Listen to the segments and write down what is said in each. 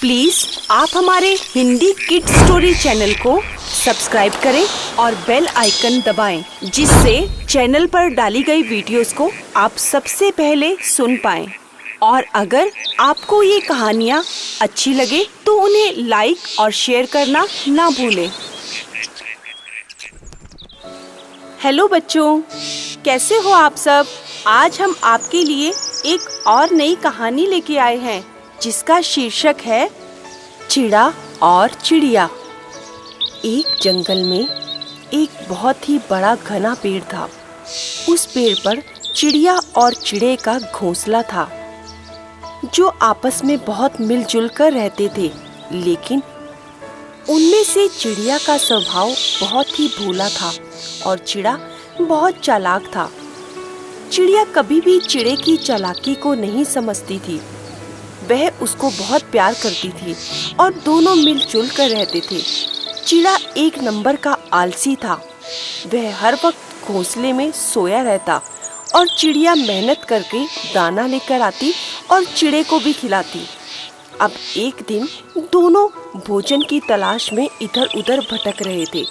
Please आप हमारे Hindi kids story channel को सब्सक्राइब करें और बेल आइकन दबाएं, जिससे चैनल पर डाली गई वीडियोस को आप सबसे पहले सुन पाएं। और अगर आपको ये कहानियाँ अच्छी लगे तो उन्हें लाइक और शेयर करना ना भूलें। हेलो बच्चों, कैसे हो आप सब? आज हम आपके लिए एक और नई कहानी लेके आए हैं जिसका शीर्षक है चिड़ा और चिड़िया। एक जंगल में एक बहुत ही बड़ा घना पेड़ था। उस पेड़ पर चिड़िया और चिड़े का घोंसला था जो आपस में बहुत मिलजुल कर रहते थे। लेकिन उनमें से चिड़िया का स्वभाव बहुत ही भोला था और चिड़ा बहुत चालाक था। चिड़िया कभी भी चिड़े की चालाकी को नहीं समझती थी। वह उसको बहुत प्यार करती थी और दोनों मिलजुल कर रहते थे। चिड़ा एक नंबर का आलसी था। वह हर वक्त घोंसले में सोया रहता और चिड़िया मेहनत करके दाना लेकर आती और चिड़े को भी खिलाती। अब एक दिन दोनों भोजन की तलाश में इधर उधर भटक रहे थे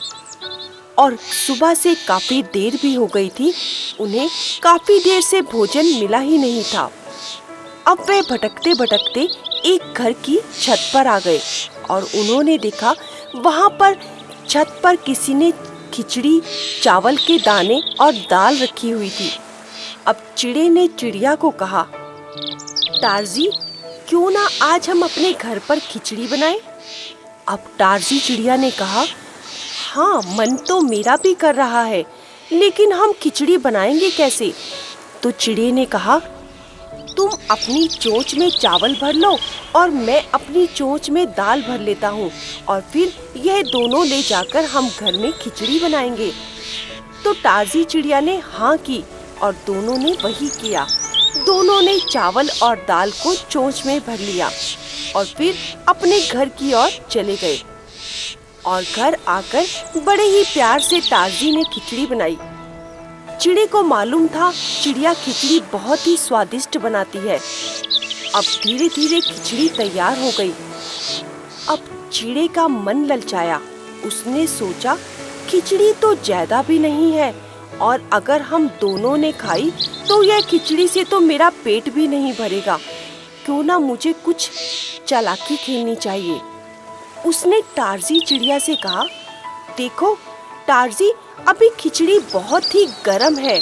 और सुबह से काफी देर भी हो गई थी। उन्हें काफी देर से भोजन मिला ही नहीं था। अब वे भटकते भटकते एक घर की छत पर आ गए और उन्होंने देखा वहां पर छत पर किसी ने खिचड़ी, चावल के दाने और दाल रखी हुई थी। अब चिड़े ने चिड़िया को कहा, टारजी, क्यों ना आज हम अपने घर पर खिचड़ी बनाएं? अब टारजी चिड़िया ने कहा, हाँ, मन तो मेरा भी कर रहा है, लेकिन हम खिचड़ी बनाएंगे कैसे? तो चिड़े ने कहा, तुम अपनी चोंच में चावल भर लो और मैं अपनी चोंच में दाल भर लेता हूँ और फिर यह दोनों ले जाकर हम घर में खिचड़ी बनाएंगे। तो टारजी चिड़िया ने हाँ की और दोनों ने वही किया। दोनों ने चावल और दाल को चोंच में भर लिया और फिर अपने घर की ओर चले गए। और घर आकर बड़े ही प्यार से टारजी ने खिचड़ी बनाई। चिड़े को मालूम था चिड़िया खिचड़ी बहुत ही स्वादिष्ट बनाती है। अब धीरे धीरे खिचड़ी तैयार हो गई। अब चिड़े का मन ललचाया। उसने सोचा, खिचड़ी तो ज्यादा भी नहीं है और अगर हम दोनों ने खाई तो यह खिचड़ी से तो मेरा पेट भी नहीं भरेगा। क्यों ना मुझे कुछ चालाकी खेलनी चाहिए। उसने टारजी चिड़िया से कहा, देखो टारजी, अभी खिचड़ी बहुत ही गर्म है।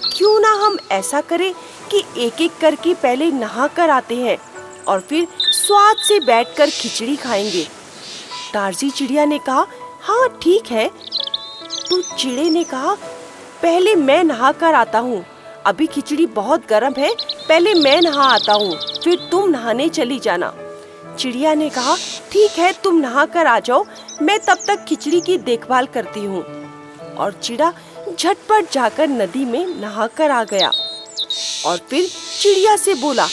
क्यों ना हम ऐसा करें कि एक एक करके पहले नहा कर आते हैं और फिर स्वाद से बैठकर खिचड़ी खाएंगे। टारजी चिड़िया ने कहा, हाँ ठीक है। तो चिड़े ने कहा, पहले मैं नहा कर आता हूँ। अभी खिचड़ी बहुत गर्म है, पहले मैं नहा आता हूँ, फिर तुम नहाने चली जाना। चिड़िया ने कहा, ठीक है, तुम नहा कर आ जाओ, मैं तब तक खिचड़ी की देखभाल करती हूँ। और चिड़ा झटपट जाकर नदी में नहाकर आ गया और फिर चिड़िया से बोला,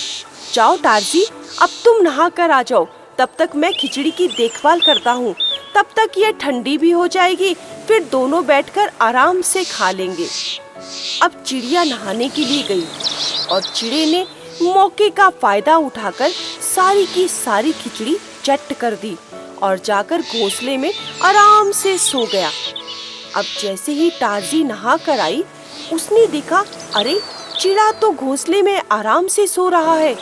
जाओ टारजी, अब तुम नहाकर आ जाओ, तब तक मैं खिचड़ी की देखभाल करता हूँ। तब तक ये ठंडी भी हो जाएगी, फिर दोनों बैठकर आराम से खा लेंगे। अब चिड़िया नहाने के लिए गई और चिड़े ने मौके का फायदा उठाकर सारी की सारी खिचड़ी चट कर दी और जाकर घोंसले में आराम से सो गया। अब जैसे ही टारजी नहा कर आई, उसने देखा, अरे चिड़ा तो घोंसले में आराम से सो रहा है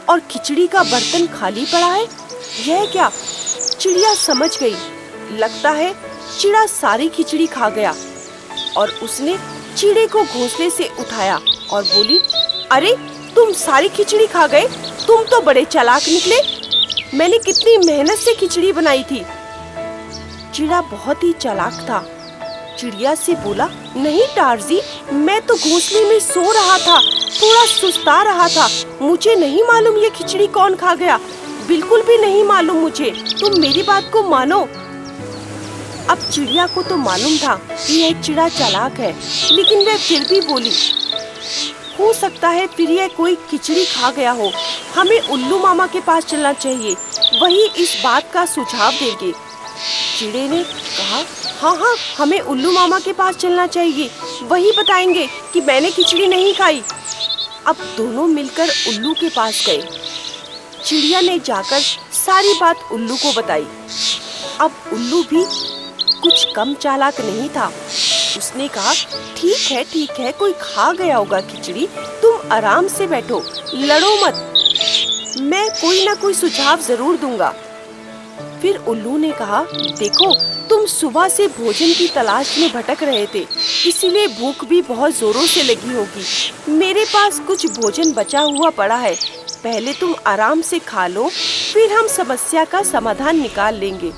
और खिचड़ी का बर्तन खाली पड़ा है। यह क्या? चिड़िया समझ गई, लगता है चिड़ा सारी खिचड़ी खा गया। और उसने चिड़े को घोंसले से उठाया और बोली, अरे तुम सारी खिचड़ी खा गए, तुम तो बड़े चालाक निकले। मैंने कितनी मेहनत से खिचड़ी बनाई थी। चिड़ा बहुत ही चालाक था। चिड़िया से बोला, नहीं टारजी, मैं तो घोंसले में सो रहा था, थोड़ा सुस्ता रहा था, मुझे नहीं मालूम ये खिचड़ी कौन खा गया, बिल्कुल भी नहीं मालूम मुझे, तुम मेरी बात को मानो। अब चिड़िया को तो मालूम था कि यह चिड़ा चालाक है, लेकिन वह फिर भी बोली, हो सकता है फिर यह कोई खिचड़ी खा गया हो, हमें उल्लू मामा के पास चलना चाहिए, वही इस बात का सुझाव देंगे। चिड़े ने कहा, हाँ हाँ, हमें उल्लू मामा के पास चलना चाहिए, वही बताएंगे कि मैंने खिचड़ी नहीं खाई। अब दोनों मिलकर उल्लू के पास गए। चिड़िया ने जाकर सारी बात उल्लू को बताई। अब उल्लू भी कुछ कम चालाक नहीं था। उसने कहा, ठीक है, कोई खा गया होगा खिचड़ी, तुम आराम से बैठो, लड़ो मत, मैं कोई ना कोई सुझाव जरूर दूंगा। फिर उल्लू ने कहा, देखो, तुम सुबह से भोजन की तलाश में भटक रहे थे, इसीलिए भूख भी बहुत जोरों से लगी होगी। मेरे पास कुछ भोजन बचा हुआ पड़ा है, पहले तुम आराम से खा लो, फिर हम समस्या का समाधान निकाल लेंगे।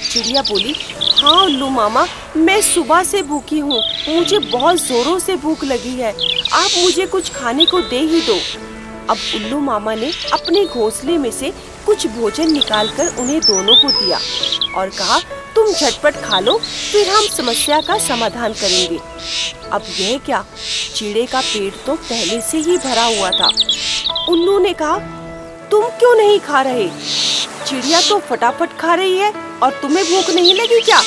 चिड़िया बोली, हाँ उल्लू मामा, मैं सुबह से भूखी हूँ, मुझे बहुत जोरों से भूख लगी है, आप मुझे कुछ खाने को दे ही दो। अब उल्लू मामा ने अपने घोंसले में से कुछ भोजन निकालकर उन्हें दोनों को दिया और कहा, तुम झटपट खा लो, फिर हम समस्या का समाधान करेंगे। अब यह क्या, चिड़े का पेट तो पहले से ही भरा हुआ था। उल्लू ने कहा, तुम क्यों नहीं खा रहे? चिड़िया तो फटाफट खा रही है और तुम्हें भूख नहीं लगी क्या?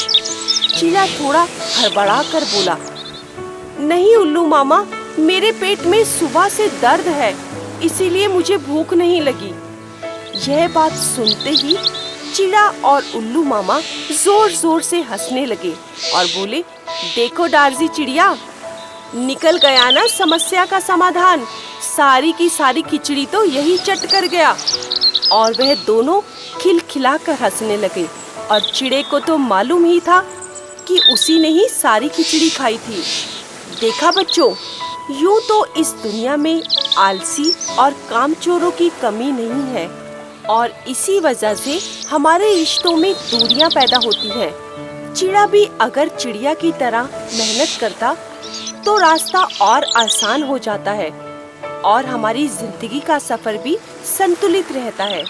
चिड़िया थोड़ा हड़बड़ा कर बोला, नहीं उल्लू मामा, मेरे पेट में सुबह से दर्द है, इसीलिए मुझे भूख नहीं लगी। यह बात सुनते ही चिड़ा और उल्लू मामा जोर जोर से हंसने लगे और बोले, देखो डार्जी चिड़िया, निकल गया ना समस्या का समाधान, सारी की सारी खिचड़ी तो यही चट कर गया। और वह दोनों खिलखिला कर हंसने लगे और चिड़े को तो मालूम ही था कि उसी ने ही सारी खिचड़ी खाई थी। देखा बच्चों, यूं तो इस दुनिया में आलसी और कामचोरों की कमी नहीं है और इसी वजह से हमारे रिश्तों में दूरियां पैदा होती हैं। चिड़ा भी अगर चिड़िया की तरह मेहनत करता तो रास्ता और आसान हो जाता है और हमारी जिंदगी का सफर भी संतुलित रहता है।